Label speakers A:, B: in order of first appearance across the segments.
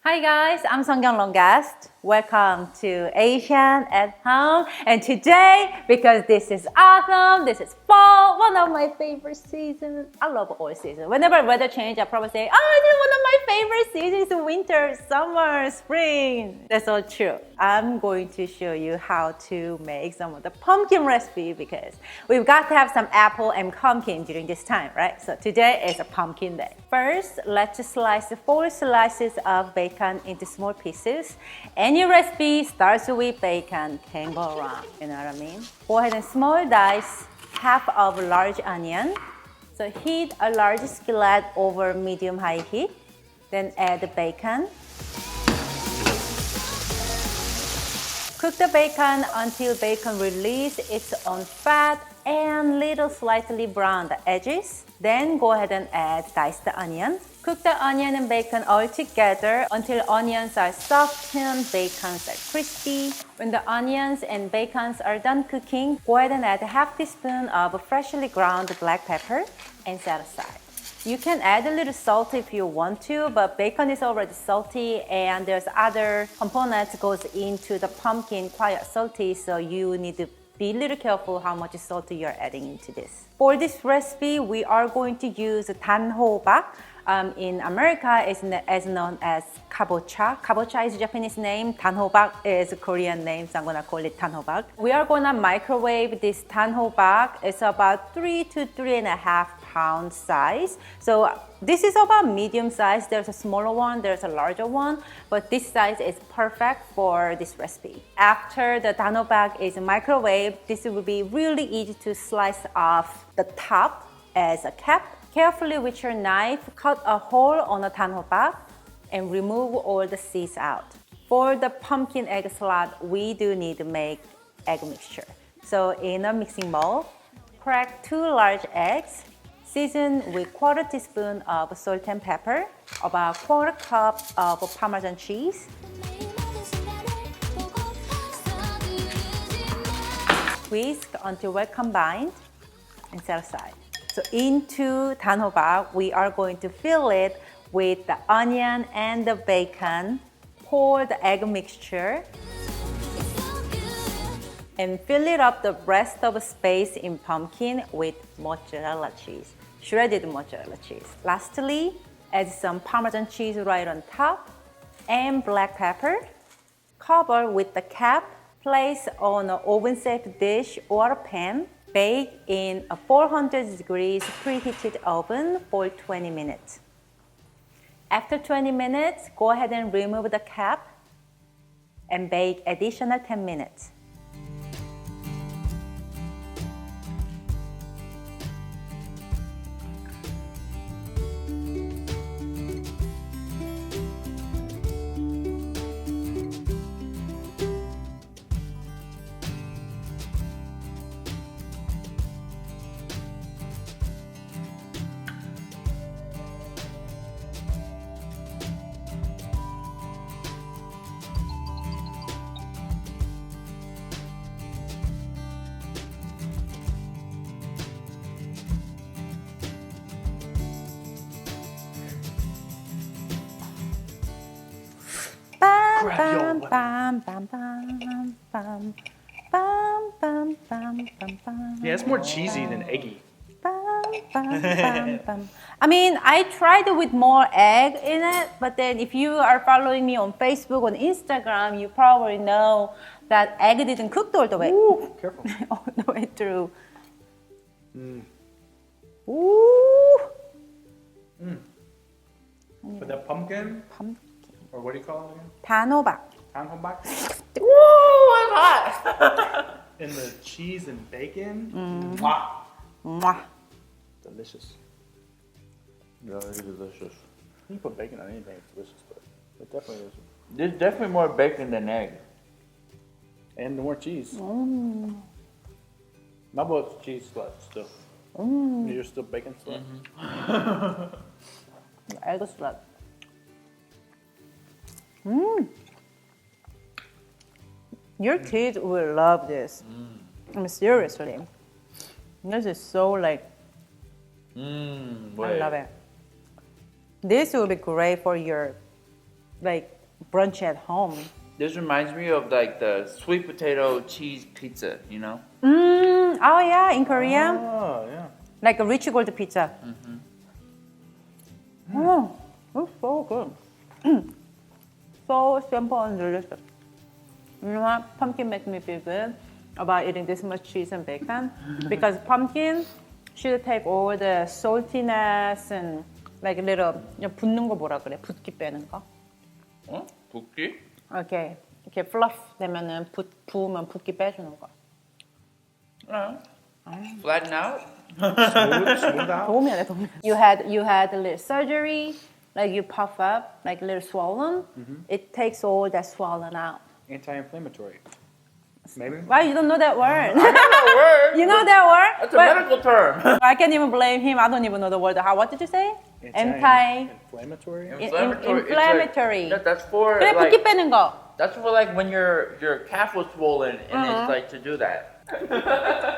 A: Hi guys, I'm Seonkyoung longest. Welcome to Asian at Home. And today, because this is autumn, this is fall, one of my favorite seasons. I love all seasons. Whenever weather change, I probably say, oh, this is one of my favorite seasons, winter, summer, spring. That's all true. I'm going to show you how to make some of the pumpkin recipe because we've got to have some apple and pumpkin during this time, right? So today is a pumpkin day. First, let's slice 4 slices of bacon into small pieces. Any recipe starts with bacon can go wrong, you know what I mean? Go ahead and small dice half of large onion. So heat a large skillet over medium-high heat. Then add the bacon. Cook the bacon until bacon releases its own fat and little slightly brown the edges. Then go ahead and add diced onion. Cook the onion and bacon all together until onions are soft and bacons are crispy. When the onions and bacons are done cooking, go ahead and add a half teaspoon of freshly ground black pepper and set aside. You can add a little salt if you want to, but bacon is already salty and there's other components goes into the pumpkin quite salty, so you need to be a little careful how much salt you're adding into this. For this recipe, we are going to use danhobak. In America, it's known as Kabocha. Kabocha is Japanese name. Danhobak is a Korean name, so I'm gonna call it danhobak. We are gonna microwave this danhobak. It's about 3 to 3.5 pound size. So this is about medium size. There's a smaller one, there's a larger one, but this size is perfect for this recipe. After the danhobak is microwaved, this will be really easy to slice off the top as a cap. Carefully with your knife, cut a hole on the danhobak and remove all the seeds out. For the pumpkin egg salad, we do need to make egg mixture. So in a mixing bowl, crack 2 large eggs, season with 1/4 teaspoon of salt and pepper, about 1/4 cup of Parmesan cheese, whisk until well combined and set aside. So into danhobak, we are going to fill it with the onion and the bacon, pour the egg mixture, and fill it up the rest of the space in pumpkin with mozzarella cheese, shredded mozzarella cheese. Lastly, add some Parmesan cheese right on top and black pepper. Cover with the cap, place on an oven-safe dish or a pan. Bake in a 400 degrees preheated oven for 20 minutes. After 20 minutes, go ahead and remove the cap and bake additional 10 minutes. Bam, bam, bam, bam, bam, bam, bam, bam, bam, bam.
B: Yeah, it's more cheesy than eggy.
A: Bam, bam, bam, bam. I mean, I tried it with more egg in it, but then if you are following me on Facebook, on Instagram, you probably know that egg didn't cook all the way.
B: Ooh, careful.
A: All the way through. Ooh.
B: But the pumpkin,
A: Pumpkin.
B: or what do you call it again?
A: danhobak.
B: Danhobak?
A: Ooh, I'm hot.
B: And the cheese and bacon. Wow.
A: Mwah.
B: Delicious.
C: Very delicious.
B: You can put bacon on anything, it's delicious, but it definitely is.
C: There's definitely more bacon than egg.
B: And more cheese. My boat's cheese slut still. You're still bacon slut?
A: Eggslut. Your kids will love this. I mean, seriously. This is so like, I love it. This will be great for your like brunch at home.
C: This reminds me of like the sweet potato cheese pizza, you know?
A: Oh yeah, in Korea,
B: Oh, yeah.
A: like a rich gold pizza. Oh, it's so good. So simple and delicious. You know what? Pumpkin makes me feel good about eating this much cheese and bacon because pumpkin should take all the saltiness and like little 붓는 거 뭐라 그래? 붓기 빼는 거.
C: 어? 붓기?
A: 이렇게 fluff 되면은 부으면 붓기 빼주는 거.
C: Flatten out?
B: Smooth out.
A: 도움이 안 돼, 도움이. You had a little surgery, like you puff up, like a little swollen. It takes all that swollen out.
B: Anti-inflammatory. Maybe?
A: Why you don't know that word?
C: I know that word.
A: You know that word?
C: That's a
A: Well,
C: medical term.
A: I can't even blame him. I don't even know the word. What did you say?
B: Inflammatory?
A: Inflammatory.
C: It's like, that's for
A: 그래,
C: like,
A: 붓기 빼는 거.
C: that's for like when your calf was swollen and it's like to do that.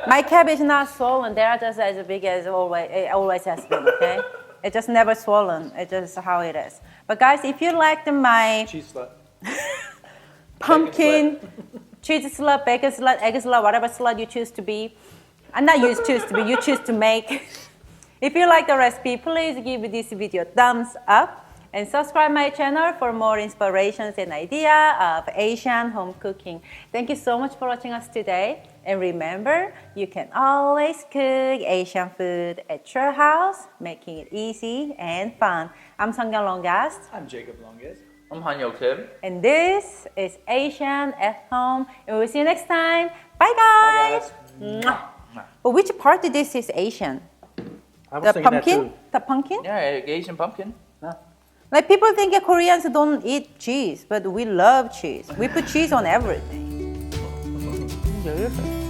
A: My calf is not swollen. They are just as big as always. It always has been. Okay, it's just never swollen. It's just how it is. But guys, if you liked my
B: Cheese slut.
A: pumpkin, cheese slut, bacon slut, egg slut, whatever slut you choose to be, and not you choose to be, you choose to make. If you like the recipe, please give this video a thumbs up and subscribe my channel for more inspirations and idea of Asian home cooking. Thank you so much for watching us today. And remember, you can always cook Asian food at your house, making it easy and fun. I'm Seonkyoung Longast,
B: I'm Jacob Longest.
C: I'm Hanyo Kim.
A: and this is Asian at Home. And we'll see you next time. Bye, guys. Mwah. But which part of this is Asian?
B: I was
A: The
B: thinking
A: pumpkin?
B: that too.
A: The pumpkin?
C: Yeah, Asian pumpkin.
A: Like people think that Koreans don't eat cheese, but we love cheese. We put cheese on everything. Delicious.